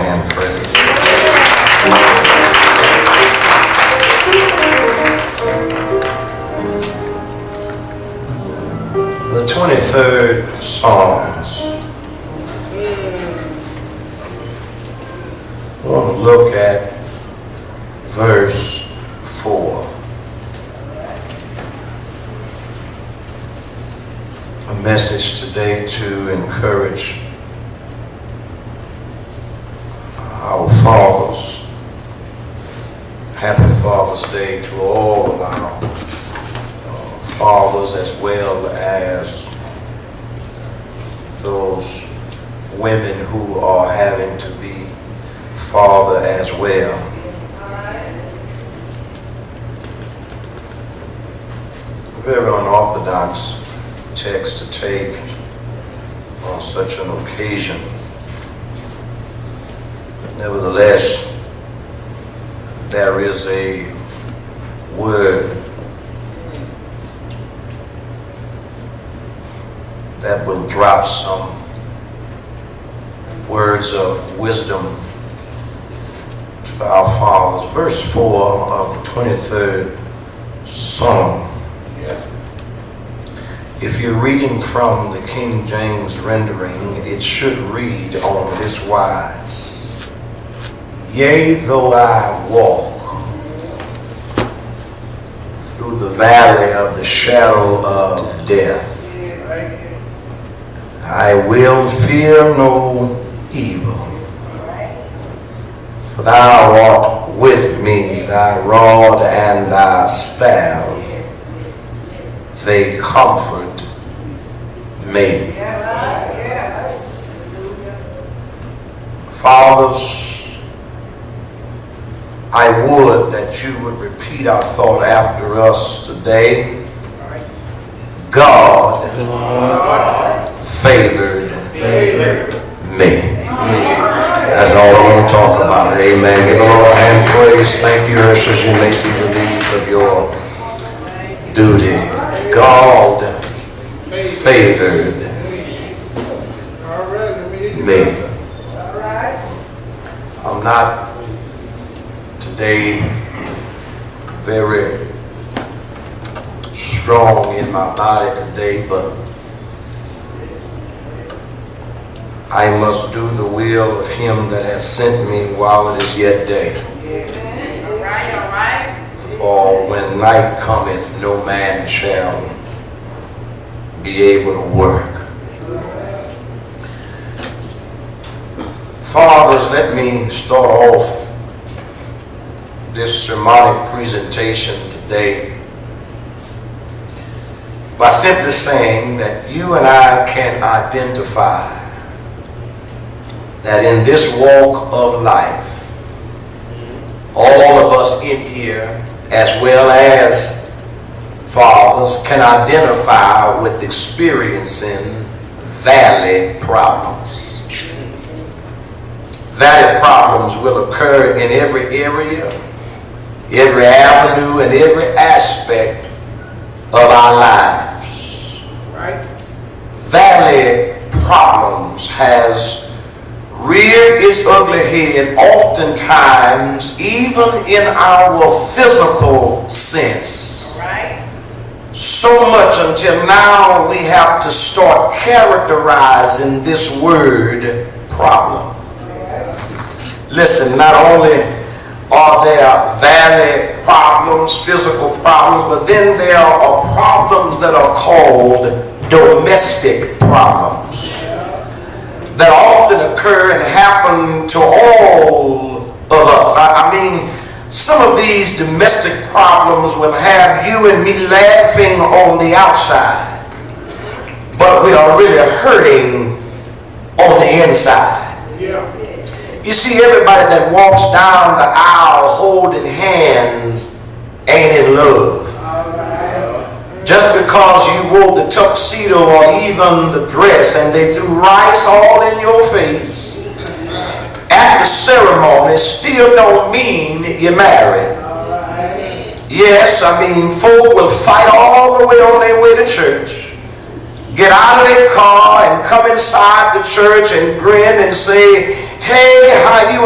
hand praise. The 23rd Psalms. I want to look at verse 4. A message today to encourage our fathers. Happy Father's Day to all of our fathers, as well as those women who are having to be father as well. A very unorthodox text to take on such an occasion. Nevertheless, there is a word that will drop some words of wisdom to our fathers. Verse 4 of the 23rd Psalm. If you're reading from the King James rendering, it should read on this wise. Yea, though I walk through the valley of the shadow of death, I will fear no evil, for thou art with me, thy rod and thy staff, they comfort me. Fathers, I would that you would repeat our thought after us today. God favored me. That's all I want to talk about. Amen. Give the Lord a hand praise. Thank you, ushers. You may be relieved of your duty. God favored me. I'm not today very strong in my body today, but I must do the will of him that has sent me while it is yet day. All right. For when night cometh, no man shall be able to work. Fathers, let me start off this sermonic presentation today by simply saying that you and I can identify that in this walk of life, all of us in here, as well as fathers, can identify with experiencing valley problems. Valley problems will occur in every area, every avenue, and every aspect of our lives. Right. Valley problems has reared its ugly head oftentimes even in our physical sense. Right. So much until now we have to start characterizing this word problem. Listen, not only are there valley problems, physical problems, but then there are problems that are called domestic problems that often occur and happen to all of us. I mean, some of these domestic problems will have you and me laughing on the outside, but we are really hurting on the inside. Yeah. You see, everybody that walks down the aisle holding hands ain't in love. Just because you wore the tuxedo or even the dress and they threw rice all in your face at the ceremony still don't mean you're married. Yes, I mean, folk will fight all the way on their way to church, get out of their car and come inside the church and grin and say, "Hey, how you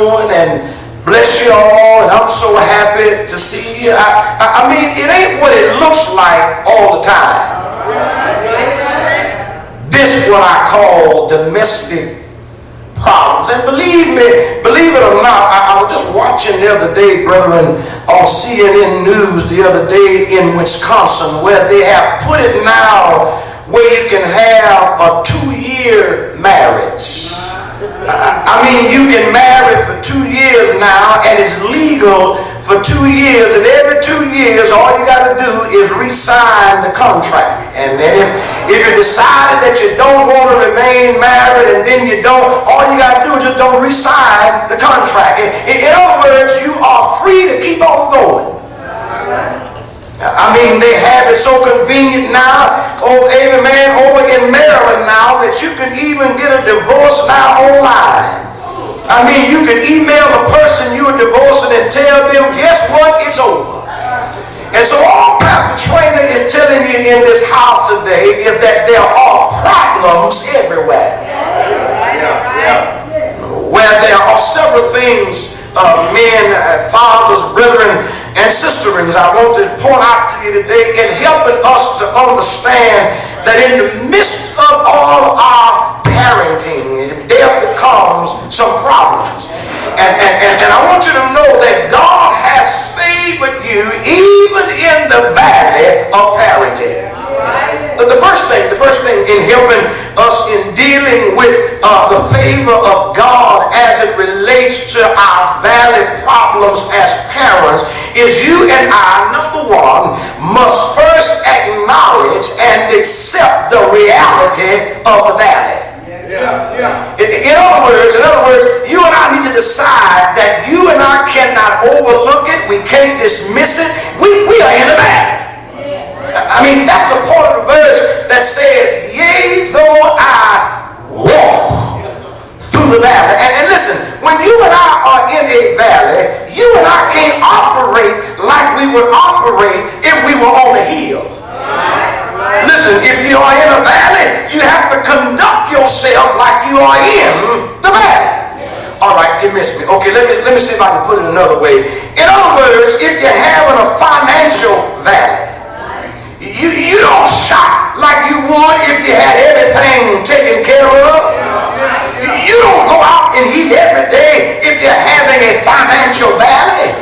doing? And bless you all, and I'm so happy to see you. I mean, it ain't what it looks like all the time. This is what I call domestic problems. And believe it or not, I was just watching the other day, brethren, on CNN News the other day in Wisconsin, where they have put it now where you can have a 2-year marriage. I mean, you can marry for 2 years now, and it's legal for 2 years, and every 2 years, all you got to do is re-sign the contract. And then if you decided that you don't want to remain married, and then you don't, all you got to do is just don't re-sign the contract. In other words, you are free to keep on going. I mean, they have it so convenient now, amen, over in Maryland now, that you can even get a divorce now online. I mean, you can email the person you are divorcing and tell them, guess what, it's over. And so all Pastor Trainer is telling you in this house today is that there are problems everywhere. Where there are several things, men, fathers, brethren, and sisterings, I want to point out to you today in helping us to understand that in the midst of all our parenting, there becomes some problems. And I want you to know that God has favored you even in the valley of parenting. The first thing in helping us in dealing with the favor of God as it relates to our valley problems as parents is you and I, number one, must first acknowledge and accept the reality of the valley. In other words, you and I need to decide that you and I cannot overlook it. We can't dismiss it. We are in the valley. I mean, that's the part of the verse that says, yea, though I walk through the valley. And listen, when you and I are in a valley, you and I can't operate like we would operate if we were on a hill. Listen, if you are in a valley, you have to conduct yourself like you are in the valley. All right, you missed me. Okay, let me see if I can put it another way. In other words, if you're having a financial valley, you don't shop like you would if you had everything taken care of. You don't go out and eat every day if you're having a financial valley.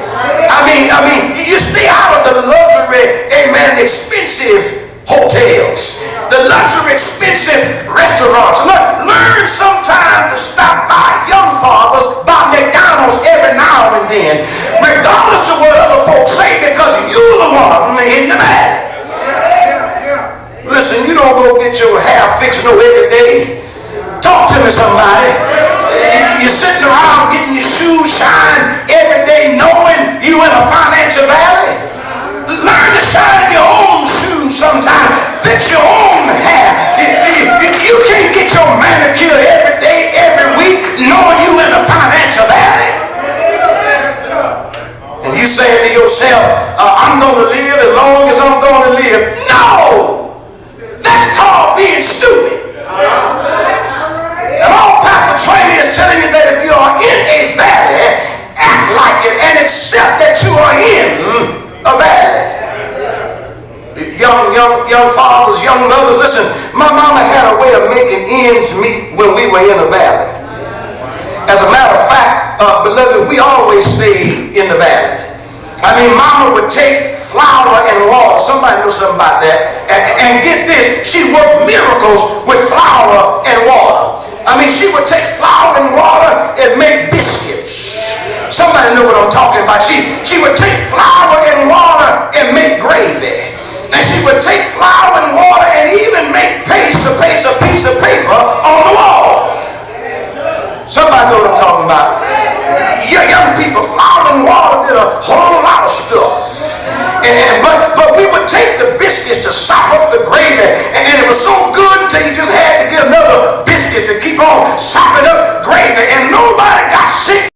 I mean, you stay out of the luxury, amen, expensive hotels, the luxury expensive restaurants. Learn sometime to stop by, young fathers, by McDonald's every now and then, regardless of what other folks say, because you're the one in the valley. Listen, you don't go get your hair fixed no every day. Talk to me, somebody. You're sitting around getting your shoes shined every day knowing you in a financial valley. Learn to shine your own shoes sometime. Fix your own hair. You can't get your manicure every day, every week, knowing you in a financial valley. And you saying to yourself, I'm going to live as long as I'm going to live. No! That's called being stupid. And all Pastor Trainer is telling you that if you are in a valley, act like it and accept that you are in a valley. Young fathers, young mothers, listen, my mama had a way of making ends meet when we were in a valley. As a matter of fact, beloved, we always stayed in the valley. I mean, mama would take flour and water. Somebody knows something about that. And get this, she worked miracles with flour and water. I mean, she would take flour and water and make biscuits. Somebody know what I'm talking about. She would take flour and water and make gravy. And she would take flour and water and even make paste to paste a piece of paper on the wall. Somebody know what I'm talking about. Young people, flour and water did a whole lot of stuff. But we would take the biscuits to